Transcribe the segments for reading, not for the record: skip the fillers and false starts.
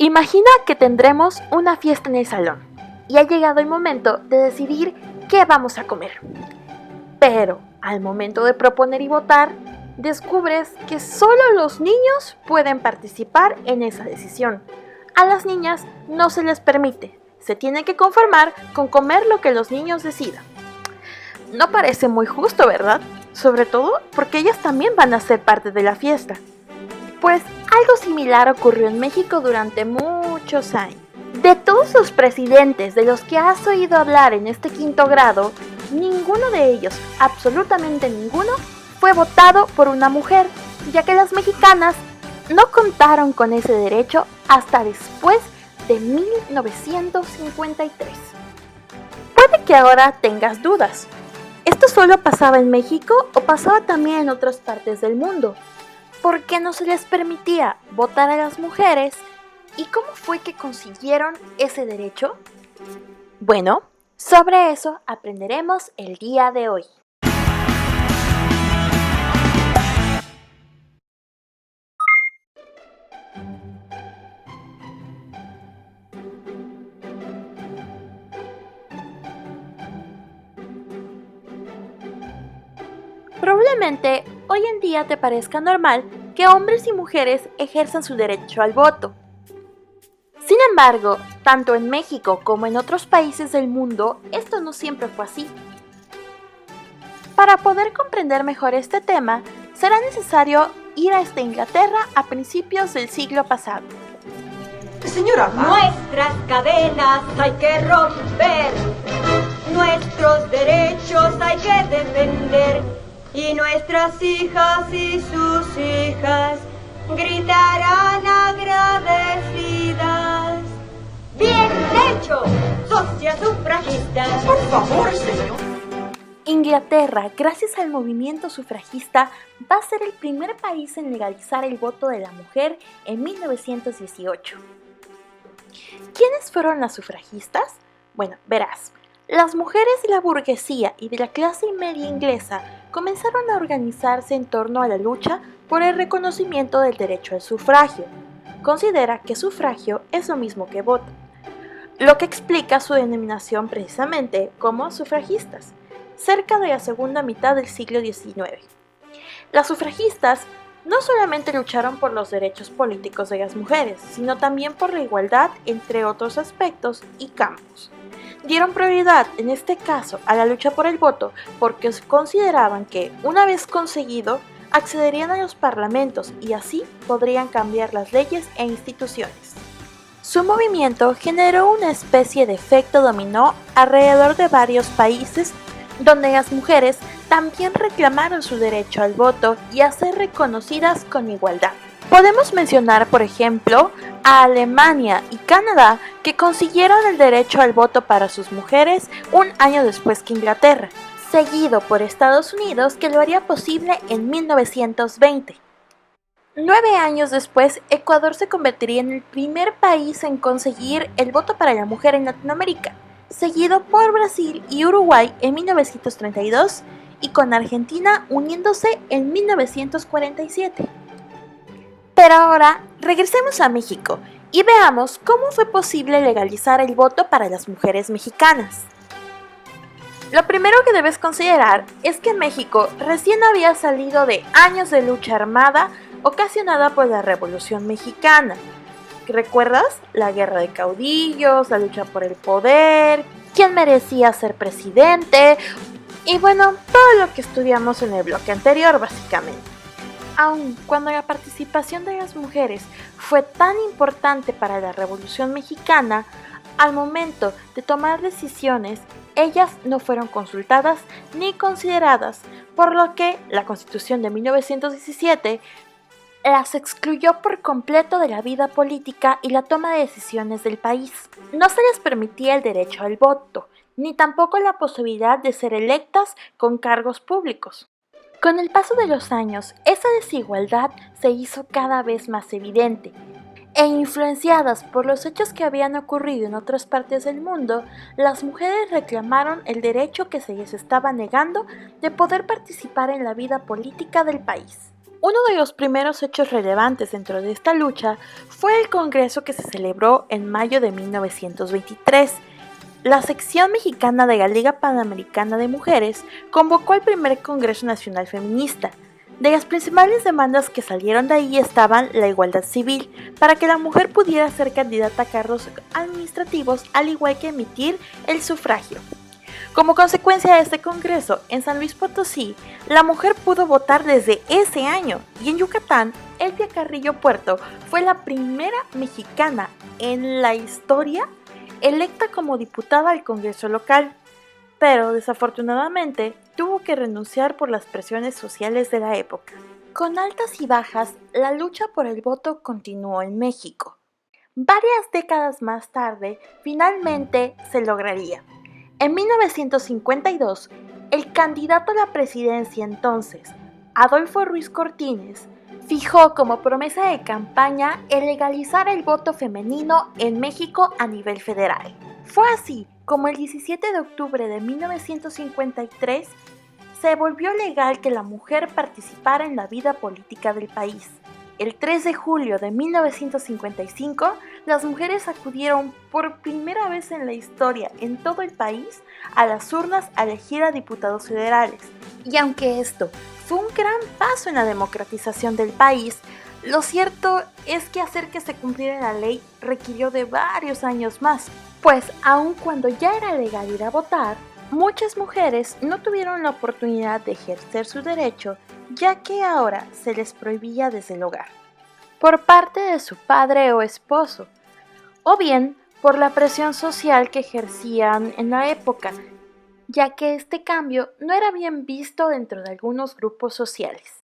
Imagina que tendremos una fiesta en el salón y ha llegado el momento de decidir qué vamos a comer. Pero al momento de proponer y votar, descubres que solo los niños pueden participar en esa decisión. A las niñas no se les permite, se tienen que conformar con comer lo que los niños decidan. No parece muy justo, ¿verdad? Sobre todo porque ellas también van a ser parte de la fiesta. Pues algo similar ocurrió en México durante muchos años. De todos los presidentes de los que has oído hablar en este quinto grado, ninguno de ellos, absolutamente ninguno, fue votado por una mujer, ya que las mexicanas no contaron con ese derecho hasta después de 1953. Puede que ahora tengas dudas. ¿Esto solo pasaba en México o pasaba también en otras partes del mundo? ¿Por qué no se les permitía votar a las mujeres? ¿Y cómo fue que consiguieron ese derecho? Bueno, sobre eso aprenderemos el día de hoy. Probablemente hoy en día te parezca normal que hombres y mujeres ejerzan su derecho al voto. Sin embargo, tanto en México como en otros países del mundo, esto no siempre fue así. Para poder comprender mejor este tema, será necesario ir hasta Inglaterra a principios del siglo pasado. Señora, nuestras cadenas hay que romper, nuestros derechos hay que defender, y nuestras hijas y sus hijas gritarán agradecidas. ¡Bien hecho, socias sufragistas! por favor, señor. Inglaterra, gracias al movimiento sufragista, va a ser el primer país en legalizar el voto de la mujer en 1918. ¿Quiénes fueron las sufragistas? Bueno, verás, las mujeres de la burguesía y de la clase media inglesa comenzaron a organizarse en torno a la lucha por el reconocimiento del derecho al sufragio. Considera que sufragio es lo mismo que voto, lo que explica su denominación precisamente como sufragistas, cerca de la segunda mitad del siglo XIX. Las sufragistas no solamente lucharon por los derechos políticos de las mujeres, sino también por la igualdad entre otros aspectos y campos. Dieron prioridad, en este caso, a la lucha por el voto porque consideraban que, una vez conseguido, accederían a los parlamentos y así podrían cambiar las leyes e instituciones. Su movimiento generó una especie de efecto dominó alrededor de varios países donde las mujeres también reclamaron su derecho al voto y a ser reconocidas con igualdad. Podemos mencionar, por ejemplo, a Alemania y Canadá, que consiguieron el derecho al voto para sus mujeres un año después que Inglaterra, seguido por Estados Unidos, que lo haría posible en 1920. 9 años después, Ecuador se convertiría en el primer país en conseguir el voto para la mujer en Latinoamérica, seguido por Brasil y Uruguay en 1932 y con Argentina uniéndose en 1947. Pero ahora, regresemos a México y veamos cómo fue posible legalizar el voto para las mujeres mexicanas. Lo primero que debes considerar es que México recién había salido de años de lucha armada ocasionada por la Revolución Mexicana. ¿Recuerdas? La guerra de caudillos, la lucha por el poder, quién merecía ser presidente y bueno, todo lo que estudiamos en el bloque anterior básicamente. Aun cuando la participación de las mujeres fue tan importante para la Revolución Mexicana, al momento de tomar decisiones, ellas no fueron consultadas ni consideradas, por lo que la Constitución de 1917 las excluyó por completo de la vida política y la toma de decisiones del país. No se les permitía el derecho al voto, ni tampoco la posibilidad de ser electas con cargos públicos. Con el paso de los años, esa desigualdad se hizo cada vez más evidente, e influenciadas por los hechos que habían ocurrido en otras partes del mundo, las mujeres reclamaron el derecho que se les estaba negando de poder participar en la vida política del país. Uno de los primeros hechos relevantes dentro de esta lucha fue el congreso que se celebró en mayo de 1923. La sección mexicana de la Liga Panamericana de Mujeres convocó al primer Congreso Nacional Feminista. De las principales demandas que salieron de ahí estaban la igualdad civil, para que la mujer pudiera ser candidata a cargos administrativos, al igual que emitir el sufragio. Como consecuencia de este congreso, en San Luis Potosí, la mujer pudo votar desde ese año, y en Yucatán, Elvia Carrillo Puerto fue la primera mexicana en la historia electa como diputada al Congreso local, pero desafortunadamente tuvo que renunciar por las presiones sociales de la época. Con altas y bajas, la lucha por el voto continuó en México. Varias décadas más tarde, finalmente se lograría. En 1952, el candidato a la presidencia entonces, Adolfo Ruiz Cortines, fijó como promesa de campaña el legalizar el voto femenino en México a nivel federal. Fue así como el 17 de octubre de 1953 se volvió legal que la mujer participara en la vida política del país. El 3 de julio de 1955, las mujeres acudieron por primera vez en la historia en todo el país a las urnas a elegir a diputados federales. Y aunque esto fue un gran paso en la democratización del país, lo cierto es que hacer que se cumpliera la ley requirió de varios años más, pues aun cuando ya era legal ir a votar, muchas mujeres no tuvieron la oportunidad de ejercer su derecho, ya que ahora se les prohibía desde el hogar, por parte de su padre o esposo, o bien por la presión social que ejercían en la época, ya que este cambio no era bien visto dentro de algunos grupos sociales.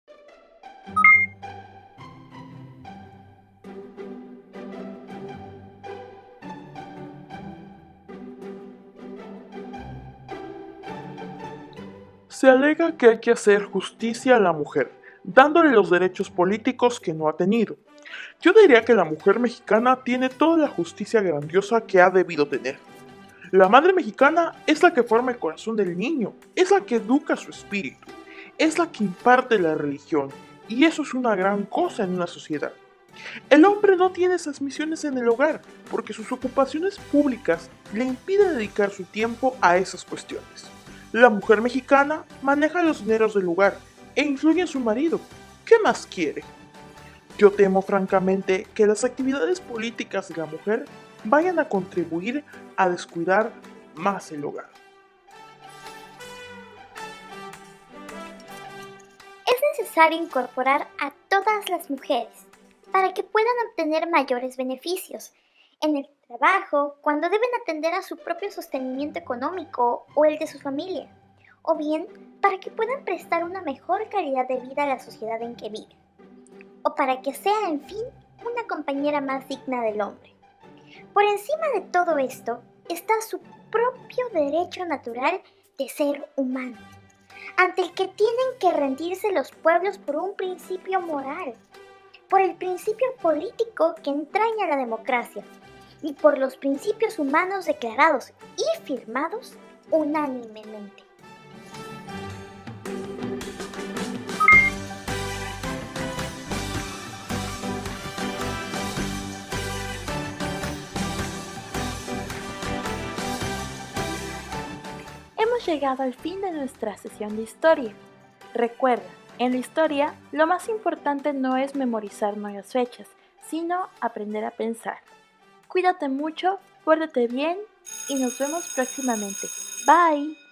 Se alega que hay que hacer justicia a la mujer, dándole los derechos políticos que no ha tenido. Yo diría que la mujer mexicana tiene toda la justicia grandiosa que ha debido tener. La madre mexicana es la que forma el corazón del niño, es la que educa su espíritu, es la que imparte la religión, y eso es una gran cosa en una sociedad. El hombre no tiene esas misiones en el hogar, porque sus ocupaciones públicas le impiden dedicar su tiempo a esas cuestiones. La mujer mexicana maneja los dineros del hogar e influye en su marido. ¿Qué más quiere? Yo temo francamente que las actividades políticas de la mujer vayan a contribuir a descuidar más el hogar. Es necesario incorporar a todas las mujeres para que puedan obtener mayores beneficios en el trabajo, cuando deben atender a su propio sostenimiento económico o el de su familia, o bien para que puedan prestar una mejor calidad de vida a la sociedad en que viven, o para que sea, en fin, una compañera más digna del hombre. Por encima de todo esto está su propio derecho natural de ser humano, ante el que tienen que rendirse los pueblos por un principio moral, por el principio político que entraña la democracia, y por los principios humanos declarados y firmados unánimemente. Hemos llegado al fin de nuestra sesión de historia. Recuerda, en la historia, lo más importante no es memorizar nuevas fechas, sino aprender a pensar. Cuídate mucho, pórtate bien y nos vemos próximamente. Bye.